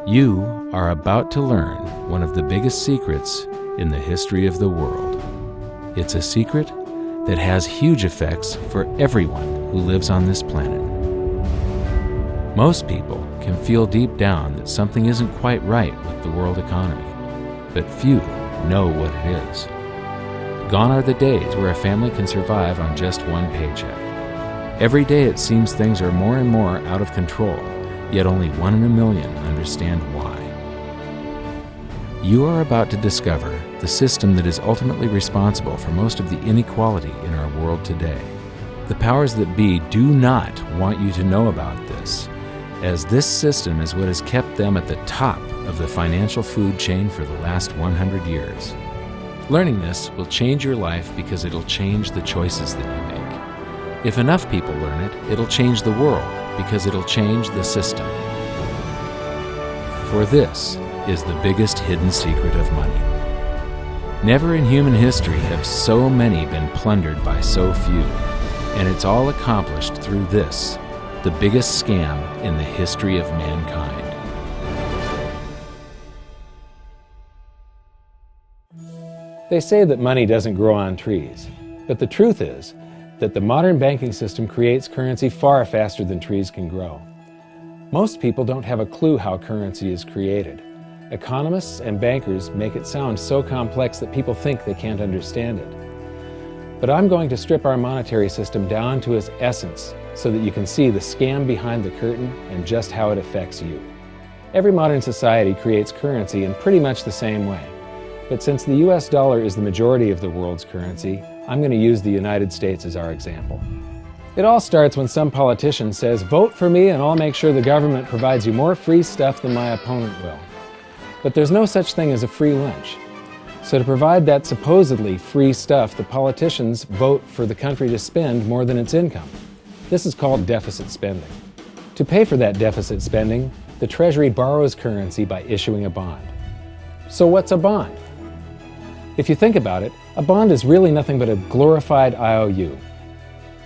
You are about to learn one of the biggest secrets in the history of the world. It's a secret that has huge effects for everyone who lives on this planet. Most people can feel deep down that something isn't quite right with the world economy, but few know what it is. Gone are the days where a family can survive on just one paycheck. Every day it seems things are more and more out of control, yet only 1 in a million understand why. You are about to discover the system that is ultimately responsible for most of the inequality in our world today. The powers that be do not want you to know about this, as this system is what has kept them at the top of the financial food chain for the last 100 years. Learning this will change your life because it'll change the choices that you make. If enough people learn it, it'll change the world because it'll change the system. For this is the biggest hidden secret of money. Never in human history have so many been plundered by so few, and it's all accomplished through this, the biggest scam in the history of mankind. They say that money doesn't grow on trees, but the truth is that the modern banking system creates currency far faster than trees can grow. Most people don't have a clue how currency is created. Economists and bankers make it sound so complex that people think they can't understand it. But I'm going to strip our monetary system down to its essence so that you can see the scam behind the curtain and just how it affects you. Every modern society creates currency in pretty much the same way. But since the US dollar is the majority of the world's currency, I'm going to use the United States as our example. It all starts when some politician says, "Vote for me and I'll make sure the government provides you more free stuff than my opponent will." But there's no such thing as a free lunch. So to provide that supposedly free stuff, the politicians vote for the country to spend more than its income. This is called deficit spending. To pay for that deficit spending, the Treasury borrows currency by issuing a bond. So what's a bond? If you think about it, a bond is really nothing but a glorified IOU.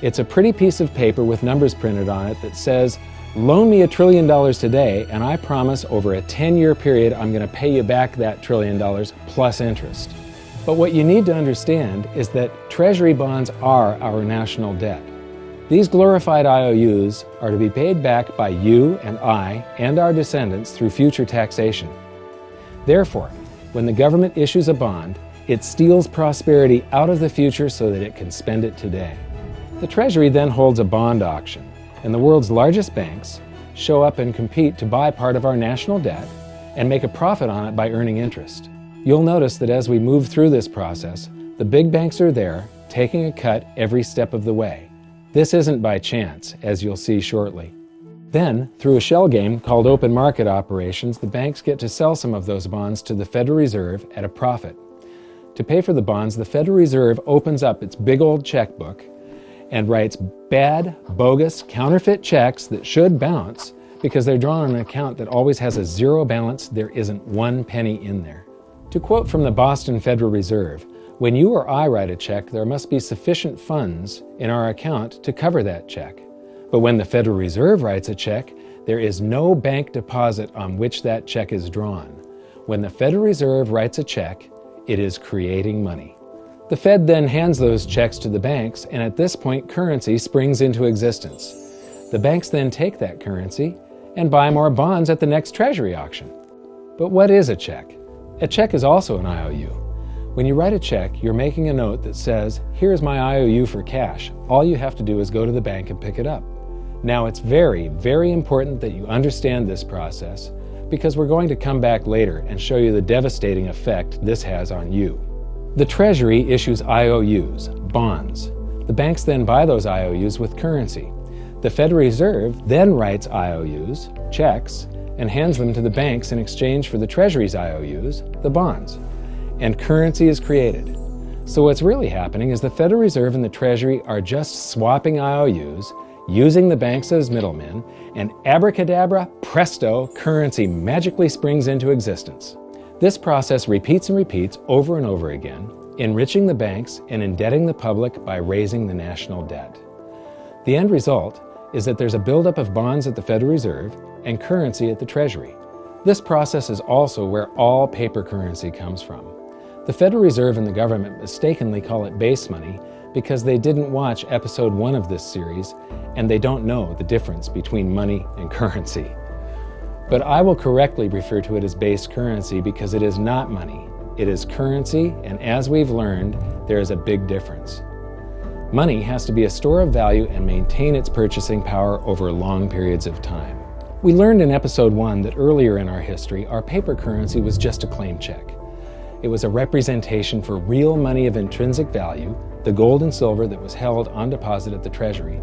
It's a pretty piece of paper with numbers printed on it that says, "Loan me $1 trillion today, and I promise over a 10-year period I'm going to pay you back that $1 trillion plus interest." But what you need to understand is that Treasury bonds are our national debt. These glorified IOUs are to be paid back by you and I and our descendants through future taxation. Therefore, when the government issues a bond, it steals prosperity out of the future so that it can spend it today. The Treasury then holds a bond auction, and the world's largest banks show up and compete to buy part of our national debt and make a profit on it by earning interest. You'll notice that as we move through this process, the big banks are there, taking a cut every step of the way. This isn't by chance, as you'll see shortly. Then, through a shell game called open market operations, the banks get to sell some of those bonds to the Federal Reserve at a profit. To pay for the bonds, the Federal Reserve opens up its big old checkbook and writes bad, bogus, counterfeit checks that should bounce because they're drawn on an account that always has a zero balance. There isn't 1 penny in there. To quote from the Boston Federal Reserve, "When you or I write a check, there must be sufficient funds in our account to cover that check. But when the Federal Reserve writes a check, there is no bank deposit on which that check is drawn. When the Federal Reserve writes a check, it is creating money." The Fed then hands those checks to the banks, and at this point, currency springs into existence. The banks then take that currency and buy more bonds at the next Treasury auction. But what is a check? A check is also an IOU. When you write a check, you're making a note that says, "Here's my IOU for cash. All you have to do is go to the bank and pick it up." Now, it's very, very important that you understand this process because we're going to come back later and show you the devastating effect this has on you. The Treasury issues IOUs, bonds. The banks then buy those IOUs with currency. The Federal Reserve then writes IOUs, checks, and hands them to the banks in exchange for the Treasury's IOUs, the bonds. And currency is created. So what's really happening is the Federal Reserve and the Treasury are just swapping IOUs, using the banks as middlemen, and abracadabra, presto, currency magically springs into existence. This process repeats and repeats over and over again, enriching the banks and indebting the public by raising the national debt. The end result is that there's a buildup of bonds at the Federal Reserve, and currency at the Treasury. This process is also where all paper currency comes from. The Federal Reserve and the government mistakenly call it base money because they didn't watch episode 1 of this series and they don't know the difference between money and currency. But I will correctly refer to it as base currency because it is not money. It is currency, and as we've learned, there is a big difference. Money has to be a store of value and maintain its purchasing power over long periods of time. We learned in episode 1 that earlier in our history, our paper currency was just a claim check. It was a representation for real money of intrinsic value, the gold and silver that was held on deposit at the Treasury.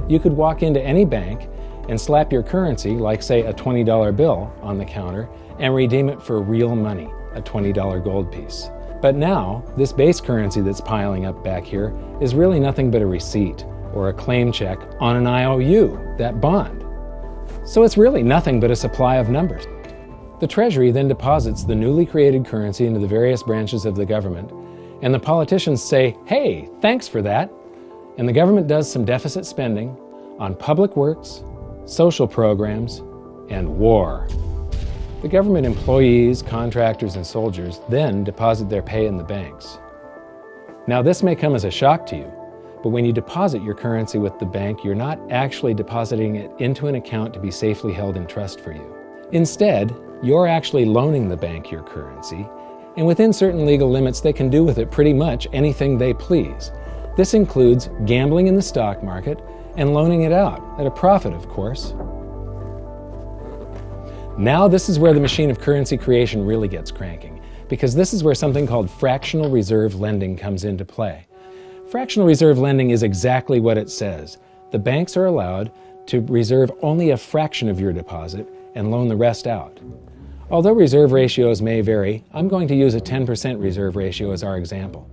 You could walk into any bank and slap your currency, like say a $20 bill, on the counter and redeem it for real money, a $20 gold piece. But now, this base currency that's piling up back here is really nothing but a receipt or a claim check on an IOU, that bond. So it's really nothing but a supply of numbers. The Treasury then deposits the newly created currency into the various branches of the government, and the politicians say, "Hey, thanks for that." And the government does some deficit spending on public works, social programs, and war. The government employees, contractors, and soldiers then deposit their pay in the banks. Now, this may come as a shock to you, but when you deposit your currency with the bank, you're not actually depositing it into an account to be safely held in trust for you. Instead, you're actually loaning the bank your currency, and within certain legal limits, they can do with it pretty much anything they please. This includes gambling in the stock market and loaning it out, at a profit, of course. Now this is where the machine of currency creation really gets cranking, because this is where something called fractional reserve lending comes into play. Fractional reserve lending is exactly what it says. The banks are allowed to reserve only a fraction of your deposit and loan the rest out. Although reserve ratios may vary, I'm going to use a 10% reserve ratio as our example.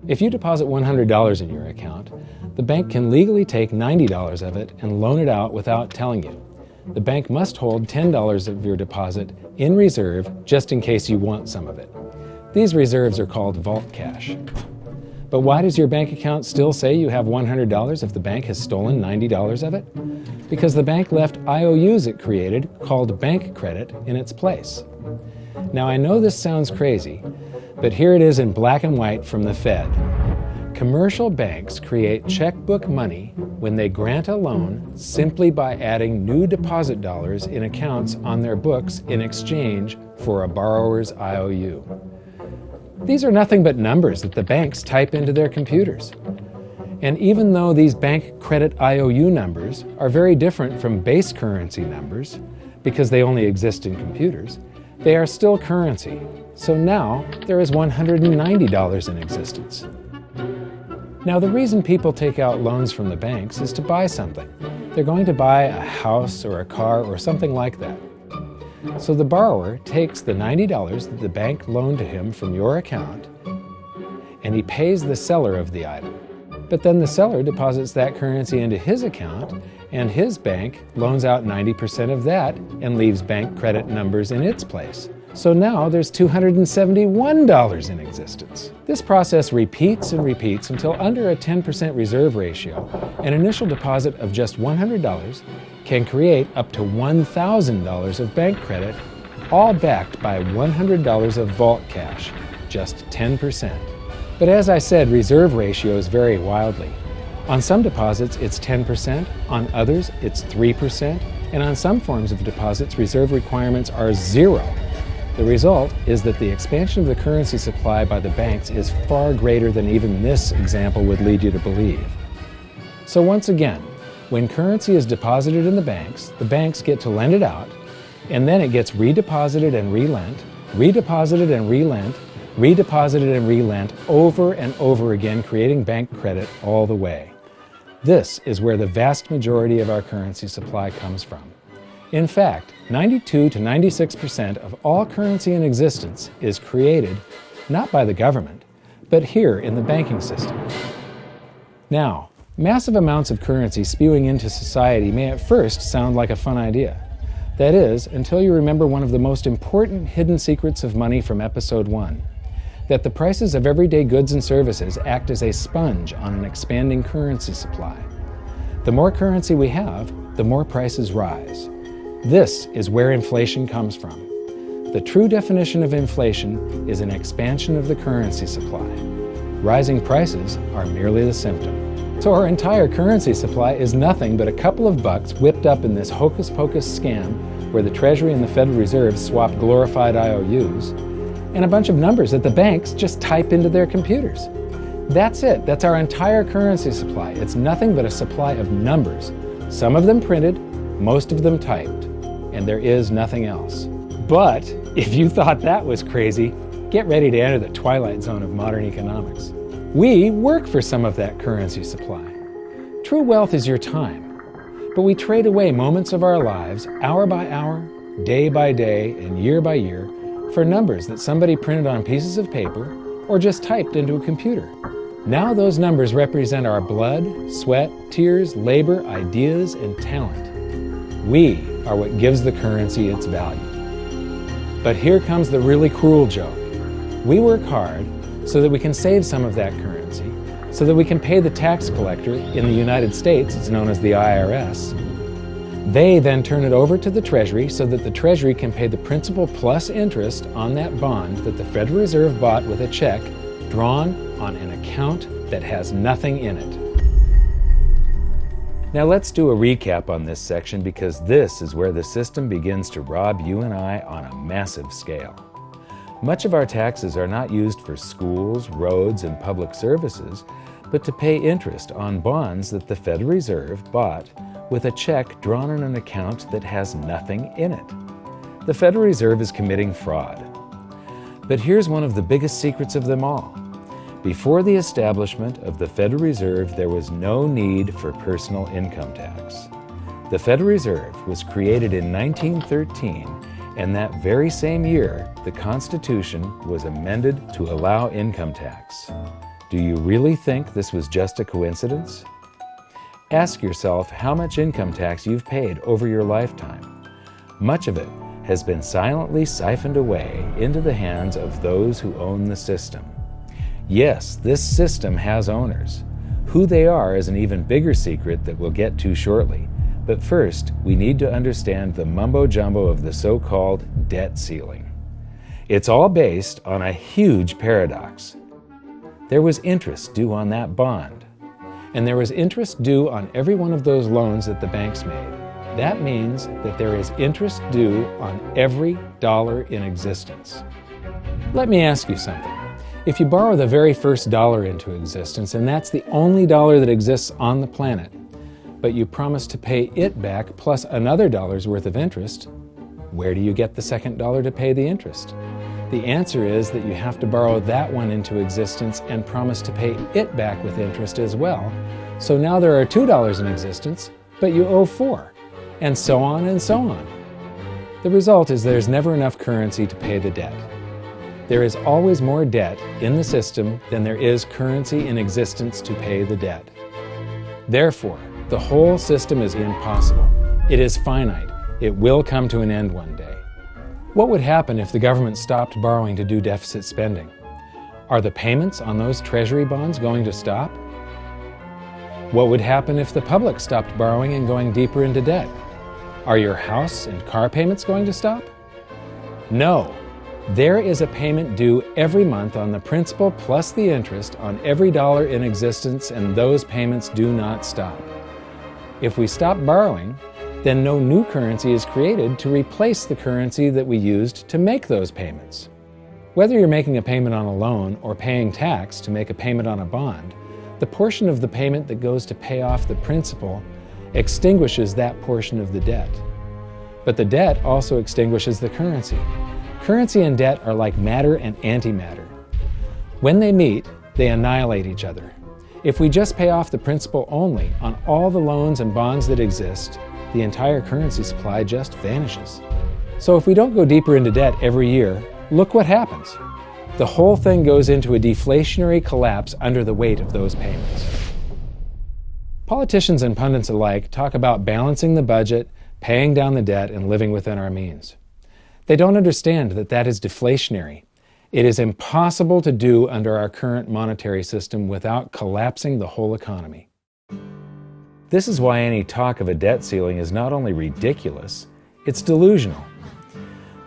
If you deposit $100 in your account, the bank can legally take $90 of it and loan it out without telling you. The bank must hold $10 of your deposit in reserve just in case you want some of it. These reserves are called vault cash. But why does your bank account still say you have $100 if the bank has stolen $90 of it? Because the bank left IOUs it created, called bank credit, in its place. Now I know this sounds crazy, but here it is in black and white from the Fed. Commercial banks create checkbook money when they grant a loan simply by adding new deposit dollars in accounts on their books in exchange for a borrower's IOU. These are nothing but numbers that the banks type into their computers. And even though these bank credit IOU numbers are very different from base currency numbers, because they only exist in computers, they are still currency. So now there is $190 in existence. Now, the reason people take out loans from the banks is to buy something. They're going to buy a house or a car or something like that. So the borrower takes the $90 that the bank loaned to him from your account, and he pays the seller of the item. But then the seller deposits that currency into his account, and his bank loans out 90% of that and leaves bank credit numbers in its place. So now there's $271 in existence. This process repeats and repeats until under a 10% reserve ratio, an initial deposit of just $100 can create up to $1,000 of bank credit, all backed by $100 of vault cash, just 10%. But as I said, reserve ratios vary wildly. On some deposits, it's 10%, on others, it's 3%, and on some forms of deposits, reserve requirements are 0. The result is that the expansion of the currency supply by the banks is far greater than even this example would lead you to believe. So once again, when currency is deposited in the banks get to lend it out, and then it gets redeposited and relent, redeposited and relent, redeposited and relent over and over again, creating bank credit all the way. This is where the vast majority of our currency supply comes from. In fact, 92 to 96% of all currency in existence is created not by the government, but here in the banking system. Now, massive amounts of currency spewing into society may at first sound like a fun idea. That is, until you remember one of the most important hidden secrets of money from episode 1, that the prices of everyday goods and services act as a sponge on an expanding currency supply. The more currency we have, the more prices rise. This is where inflation comes from. The true definition of inflation is an expansion of the currency supply. Rising prices are merely the symptom. So our entire currency supply is nothing but a couple of bucks whipped up in this hocus-pocus scam where the Treasury and the Federal Reserve swap glorified IOUs, and a bunch of numbers that the banks just type into their computers. That's it. That's our entire currency supply. It's nothing but a supply of numbers. Some of them printed, most of them typed, and there is nothing else. But if you thought that was crazy, get ready to enter the twilight zone of modern economics. We work for some of that currency supply. True wealth is your time, but we trade away moments of our lives, hour by hour, day by day, and year by year, for numbers that somebody printed on pieces of paper or just typed into a computer. Now those numbers represent our blood, sweat, tears, labor, ideas, and talent. We are what gives the currency its value. But here comes the really cruel joke. We work hard so that we can save some of that currency, so that we can pay the tax collector. In the United States, it's known as the IRS. They then turn it over to the Treasury so that the Treasury can pay the principal plus interest on that bond that the Federal Reserve bought with a check drawn on an account that has nothing in it. Now let's do a recap on this section, because this is where the system begins to rob you and I on a massive scale. Much of our taxes are not used for schools, roads, and public services, but to pay interest on bonds that the Federal Reserve bought with a check drawn on an account that has nothing in it. The Federal Reserve is committing fraud. But here's one of the biggest secrets of them all. Before the establishment of the Federal Reserve, there was no need for personal income tax. The Federal Reserve was created in 1913, and that very same year, the Constitution was amended to allow income tax. Do you really think this was just a coincidence? Ask yourself how much income tax you've paid over your lifetime. Much of it has been silently siphoned away into the hands of those who own the system. Yes, this system has owners. Who they are is an even bigger secret that we'll get to shortly. But first, we need to understand the mumbo-jumbo of the so-called debt ceiling. It's all based on a huge paradox. There was interest due on that bond, and there was interest due on every one of those loans that the banks made. That means that there is interest due on every dollar in existence. Let me ask you something. If you borrow the very first dollar into existence, and that's the only dollar that exists on the planet, but you promise to pay it back plus another dollar's worth of interest, where do you get the second dollar to pay the interest? The answer is that you have to borrow that one into existence and promise to pay it back with interest as well. So now there are $2 in existence, but you owe $4, and so on and so on. The result is there's never enough currency to pay the debt. There is always more debt in the system than there is currency in existence to pay the debt. Therefore, the whole system is impossible. It is finite. It will come to an end one day. What would happen if the government stopped borrowing to do deficit spending? Are the payments on those treasury bonds going to stop? What would happen if the public stopped borrowing and going deeper into debt? Are your house and car payments going to stop? No. There is a payment due every month on the principal plus the interest on every dollar in existence, and those payments do not stop. If we stop borrowing, then no new currency is created to replace the currency that we used to make those payments. Whether you're making a payment on a loan or paying tax to make a payment on a bond, the portion of the payment that goes to pay off the principal extinguishes that portion of the debt. But the debt also extinguishes the currency. Currency and debt are like matter and antimatter. When they meet, they annihilate each other. If we just pay off the principal only on all the loans and bonds that exist, the entire currency supply just vanishes. So if we don't go deeper into debt every year, look what happens. The whole thing goes into a deflationary collapse under the weight of those payments. Politicians and pundits alike talk about balancing the budget, paying down the debt, and living within our means. They don't understand that that is deflationary. It is impossible to do under our current monetary system without collapsing the whole economy. This is why any talk of a debt ceiling is not only ridiculous, It's delusional.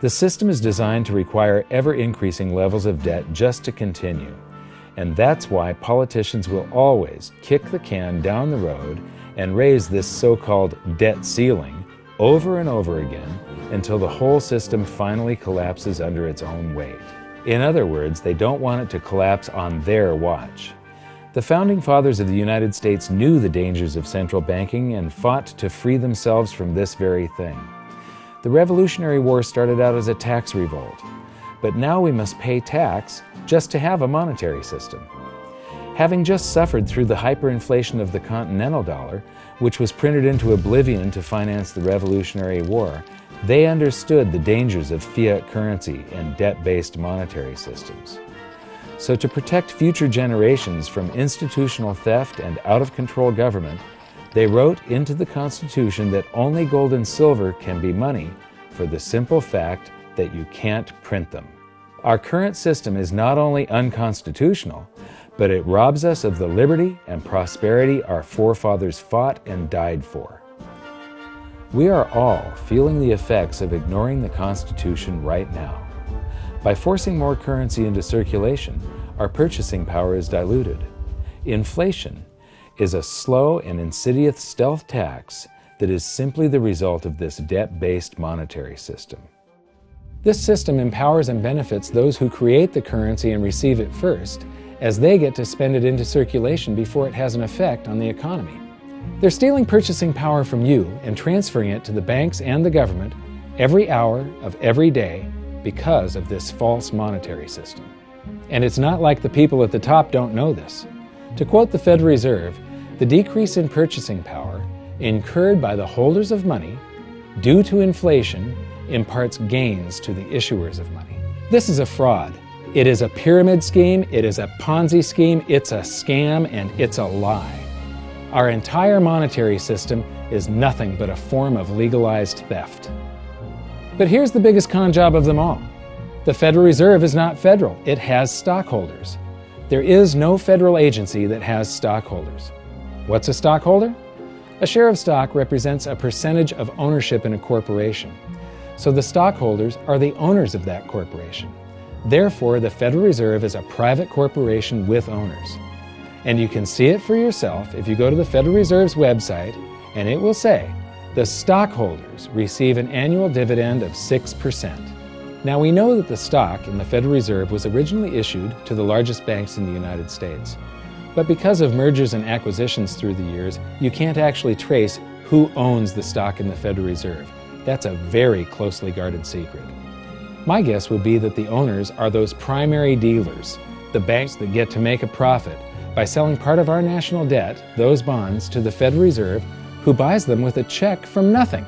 The system is designed to require ever-increasing levels of debt just to continue. And that's why politicians will always kick the can down the road and raise this so-called debt ceiling over and over again until the whole system finally collapses under its own weight. In other words, they don't want it to collapse on their watch. The Founding Fathers of the United States knew the dangers of central banking and fought to free themselves from this very thing. The Revolutionary War started out as a tax revolt, but now we must pay tax just to have a monetary system. Having just suffered through the hyperinflation of the continental dollar, which was printed into oblivion to finance the Revolutionary War, they understood the dangers of fiat currency and debt-based monetary systems. So to protect future generations from institutional theft and out-of-control government, they wrote into the Constitution that only gold and silver can be money for the simple fact that you can't print them. Our current system is not only unconstitutional, but it robs us of the liberty and prosperity our forefathers fought and died for. We are all feeling the effects of ignoring the Constitution right now. By forcing more currency into circulation, our purchasing power is diluted. Inflation is a slow and insidious stealth tax that is simply the result of this debt-based monetary system. This system empowers and benefits those who create the currency and receive it first, as they get to spend it into circulation before it has an effect on the economy. They're stealing purchasing power from you and transferring it to the banks and the government every hour of every day because of this false monetary system. And it's not like the people at the top don't know this. To quote the Federal Reserve, the decrease in purchasing power incurred by the holders of money due to inflation imparts gains to the issuers of money. This is a fraud. It is a pyramid scheme, it is a Ponzi scheme, it's a scam, and it's a lie. Our entire monetary system is nothing but a form of legalized theft. But here's the biggest con job of them all. The Federal Reserve is not federal, it has stockholders. There is no federal agency that has stockholders. What's a stockholder? A share of stock represents a percentage of ownership in a corporation. So the stockholders are the owners of that corporation. Therefore, the Federal Reserve is a private corporation with owners. And you can see it for yourself if you go to the Federal Reserve's website, and it will say, the stockholders receive an annual dividend of 6%. Now we know that the stock in the Federal Reserve was originally issued to the largest banks in the United States. But because of mergers and acquisitions through the years, you can't actually trace who owns the stock in the Federal Reserve. That's a very closely guarded secret. My guess would be that the owners are those primary dealers, the banks that get to make a profit by selling part of our national debt, those bonds, to the Federal Reserve, who buys them with a check from nothing.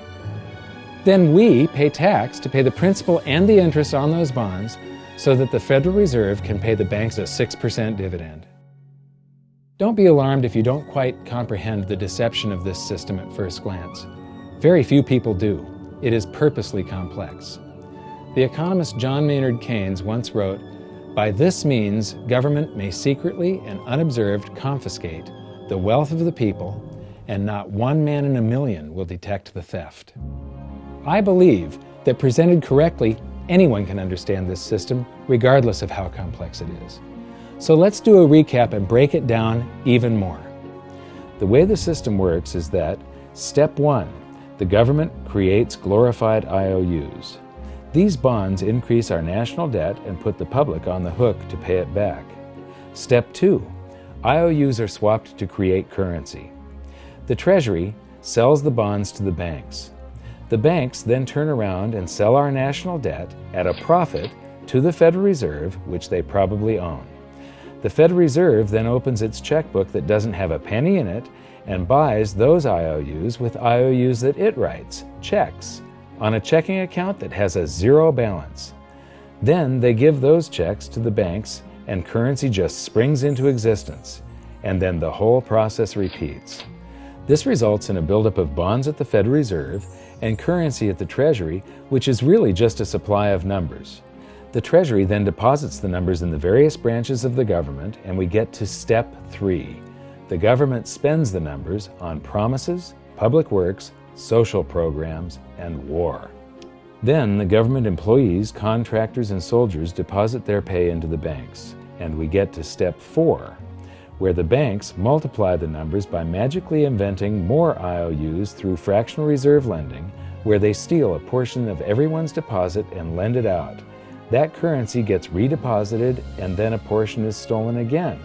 Then we pay tax to pay the principal and the interest on those bonds so that the Federal Reserve can pay the banks a 6% dividend. Don't be alarmed if you don't quite comprehend the deception of this system at first glance. Very few people do. It is purposely complex. The economist John Maynard Keynes once wrote, "By this means, government may secretly and unobserved confiscate the wealth of the people, and not one man in a million will detect the theft." I believe that presented correctly, anyone can understand this system, regardless of how complex it is. So let's do a recap and break it down even more. The way the system works is that, step 1, the government creates glorified IOUs. These bonds increase our national debt and put the public on the hook to pay it back. Step 2, IOUs are swapped to create currency. The Treasury sells the bonds to the banks. The banks then turn around and sell our national debt at a profit to the Federal Reserve, which they probably own. The Federal Reserve then opens its checkbook that doesn't have a penny in it and buys those IOUs with IOUs that it writes, checks, on a checking account that has a zero balance. Then they give those checks to the banks and currency just springs into existence, and then the whole process repeats. This results in a buildup of bonds at the Federal Reserve and currency at the Treasury, which is really just a supply of numbers. The Treasury then deposits the numbers in the various branches of the government, and we get to step 3. The government spends the numbers on promises, public works, social programs, and war. Then the government employees, contractors, and soldiers deposit their pay into the banks. And we get to step 4, where the banks multiply the numbers by magically inventing more IOUs through fractional reserve lending, where they steal a portion of everyone's deposit and lend it out. That currency gets redeposited, and then a portion is stolen again.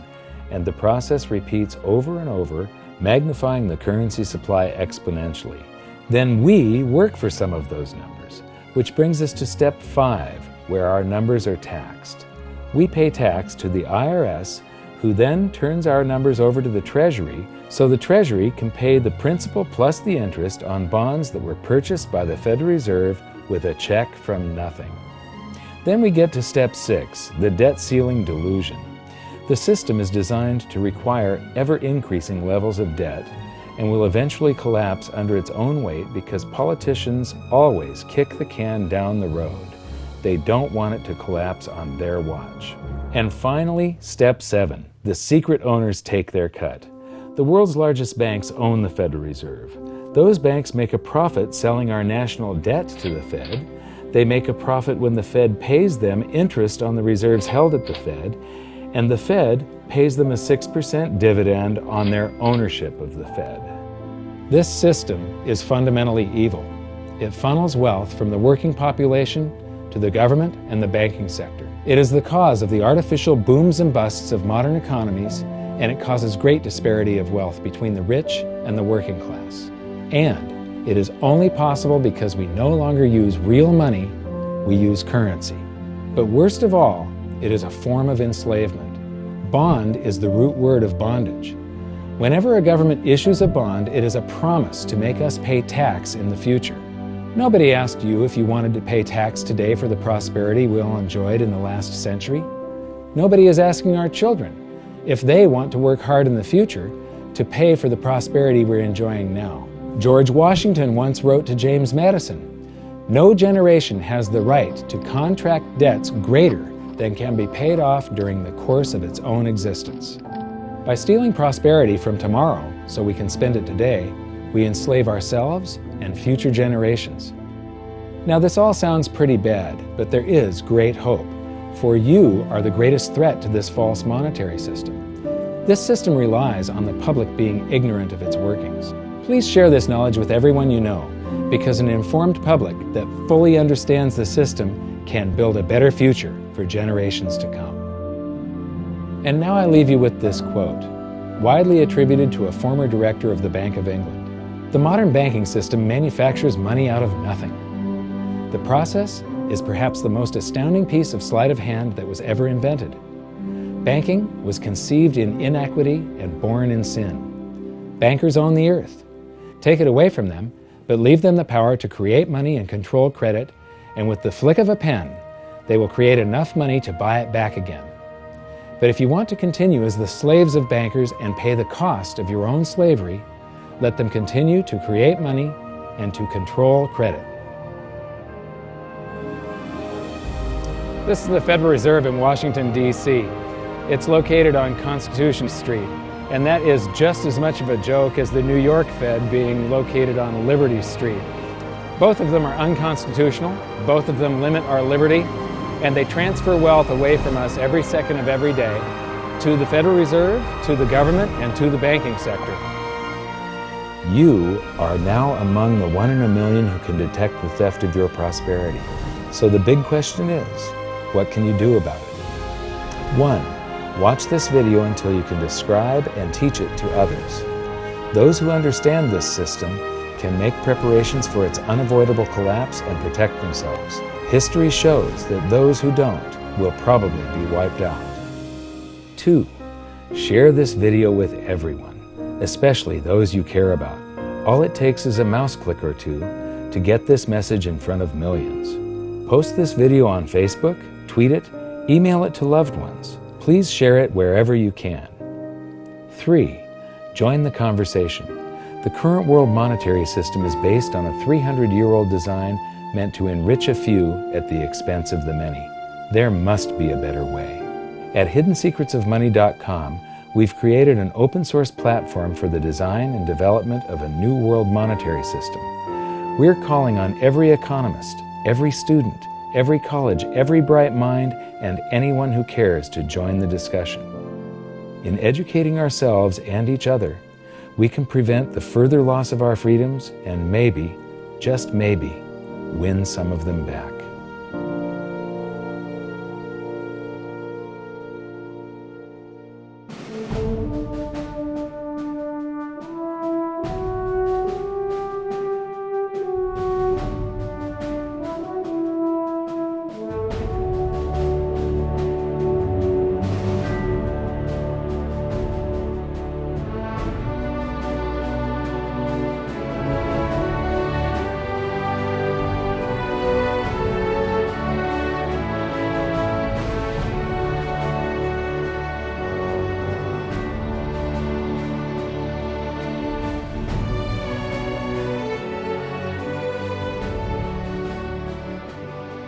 And the process repeats over and over, magnifying the currency supply exponentially. Then we work for some of those numbers, which brings us to step 5, where our numbers are taxed. We pay tax to the IRS, who then turns our numbers over to the Treasury, so the Treasury can pay the principal plus the interest on bonds that were purchased by the Federal Reserve with a check from nothing. Then we get to step 6, the debt ceiling delusion. The system is designed to require ever-increasing levels of debt and will eventually collapse under its own weight because politicians always kick the can down the road. They don't want it to collapse on their watch. And finally, step 7, the secret owners take their cut. The world's largest banks own the Federal Reserve. Those banks make a profit selling our national debt to the Fed. They make a profit when the Fed pays them interest on the reserves held at the Fed, and the Fed pays them a 6% dividend on their ownership of the Fed. This system is fundamentally evil. It funnels wealth from the working population to the government and the banking sector. It is the cause of the artificial booms and busts of modern economies, and it causes great disparity of wealth between the rich and the working class. And it is only possible because we no longer use real money, we use currency. But worst of all, it is a form of enslavement. Bond is the root word of bondage. Whenever a government issues a bond, it is a promise to make us pay tax in the future. Nobody asked you if you wanted to pay tax today for the prosperity we all enjoyed in the last century. Nobody is asking our children if they want to work hard in the future to pay for the prosperity we're enjoying now. George Washington once wrote to James Madison, "No generation has the right to contract debts greater than can be paid off during the course of its own existence." By stealing prosperity from tomorrow so we can spend it today, we enslave ourselves and future generations. Now this all sounds pretty bad, but there is great hope, for you are the greatest threat to this false monetary system. This system relies on the public being ignorant of its workings. Please share this knowledge with everyone you know, because an informed public that fully understands the system can build a better future for generations to come. And now I leave you with this quote, widely attributed to a former director of the Bank of England. The modern banking system manufactures money out of nothing. The process is perhaps the most astounding piece of sleight of hand that was ever invented. Banking was conceived in inequity and born in sin. Bankers own the earth. Take it away from them, but leave them the power to create money and control credit, and with the flick of a pen, they will create enough money to buy it back again. But if you want to continue as the slaves of bankers and pay the cost of your own slavery, let them continue to create money and to control credit. This is the Federal Reserve in Washington, D.C. It's located on Constitution Street, and that is just as much of a joke as the New York Fed being located on Liberty Street. Both of them are unconstitutional, both of them limit our liberty, and they transfer wealth away from us every second of every day to the Federal Reserve, to the government, and to the banking sector. You are now among the 1 in a million who can detect the theft of your prosperity. So the big question is, what can you do about it? 1. Watch this video until you can describe and teach it to others. Those who understand this system can make preparations for its unavoidable collapse and protect themselves. History shows that those who don't will probably be wiped out. 2. Share this video with everyone, especially those you care about. All it takes is a mouse click or two to get this message in front of millions. Post this video on Facebook, tweet it, email it to loved ones. Please share it wherever you can. 3. Join the conversation. The current world monetary system is based on a 300-year-old design meant to enrich a few at the expense of the many. There must be a better way. At hiddensecretsofmoney.com, we've created an open-source platform for the design and development of a new world monetary system. We're calling on every economist, every student, every college, every bright mind, and anyone who cares to join the discussion. In educating ourselves and each other, we can prevent the further loss of our freedoms and maybe, just maybe, win some of them back.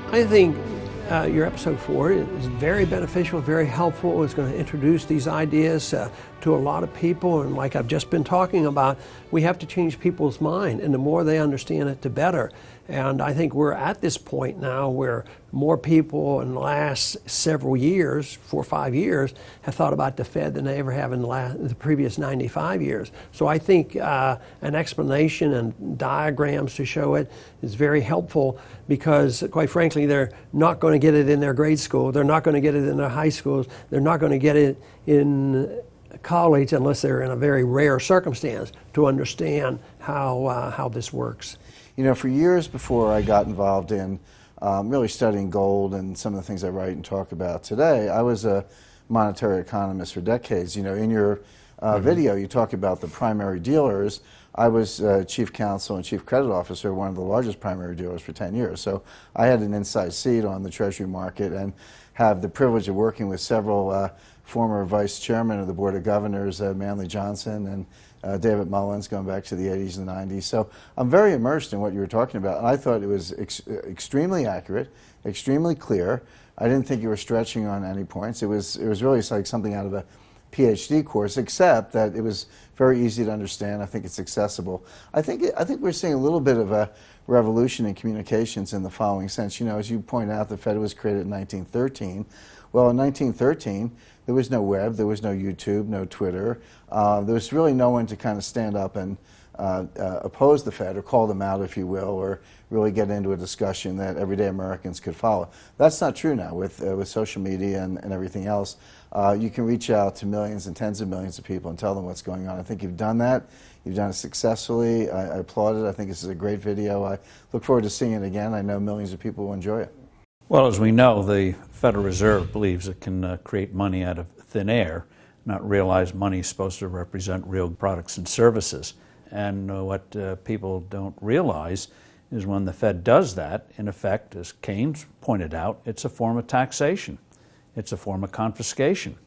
I think your episode 4 is very beneficial, very helpful. It's going to introduce these ideas to a lot of people, and like I've just been talking about, we have to change people's mind, and the more they understand it, the better. And I think we're at this point now where more people in the last several years, 4 or 5 years, have thought about the Fed than they ever have in the previous 95 years. So I think an explanation and diagrams to show it is very helpful, because quite frankly, they're not going to get it in their grade school. They're not going to get it in their high schools. They're not going to get it in college unless they're in a very rare circumstance to understand how this works. You know, for years before I got involved in really studying gold and some of the things I write and talk about today, I was a monetary economist for decades. You know, in your video, you talk about the primary dealers. I was chief counsel and chief credit officer, one of the largest primary dealers for 10 years. So I had an inside seat on the Treasury market and have the privilege of working with several former vice chairmen of the Board of Governors, Manley Johnson and David Mullins, going back to the 80s and the 90s. So I'm very immersed in what you were talking about, and I thought it was extremely accurate, extremely clear. I didn't think you were stretching on any points. It was really like something out of a PhD course, except that it was very easy to understand. I think it's accessible. I think we're seeing a little bit of a revolution in communications in the following sense. You know, as you point out, the Fed was created in 1913. Well, in 1913, there was no web, there was no YouTube, no Twitter. There was really no one to kind of stand up and oppose the Fed or call them out, if you will, or really get into a discussion that everyday Americans could follow. That's not true now with social media and everything else. You can reach out to millions and tens of millions of people and tell them what's going on. I think you've done that. You've done it successfully. I applaud it. I think this is a great video. I look forward to seeing it again. I know millions of people will enjoy it. Well, as we know, the Federal Reserve believes it can create money out of thin air, not realize money is supposed to represent real products and services. And what people don't realize is when the Fed does that, in effect, as Keynes pointed out, it's a form of taxation. It's a form of confiscation.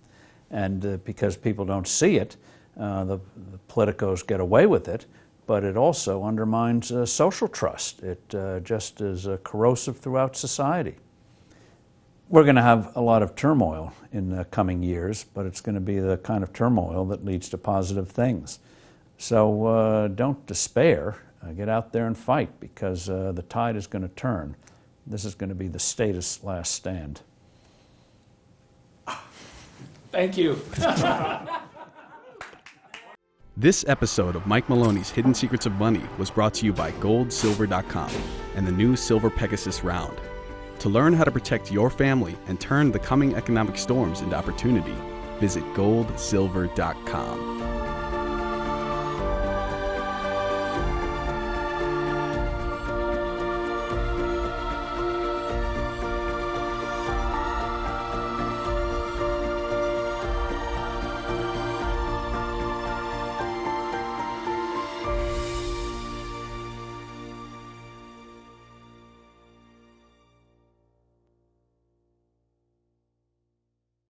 And because people don't see it, the politicos get away with it, but it also undermines social trust. It just is corrosive throughout society. We're going to have a lot of turmoil in the coming years, but it's going to be the kind of turmoil that leads to positive things. So don't despair. Get out there and fight, because the tide is going to turn. This is going to be the statist's last stand. Thank you. This episode of Mike Maloney's Hidden Secrets of Money was brought to you by goldsilver.com and the new Silver Pegasus Round. To learn how to protect your family and turn the coming economic storms into opportunity, visit goldsilver.com.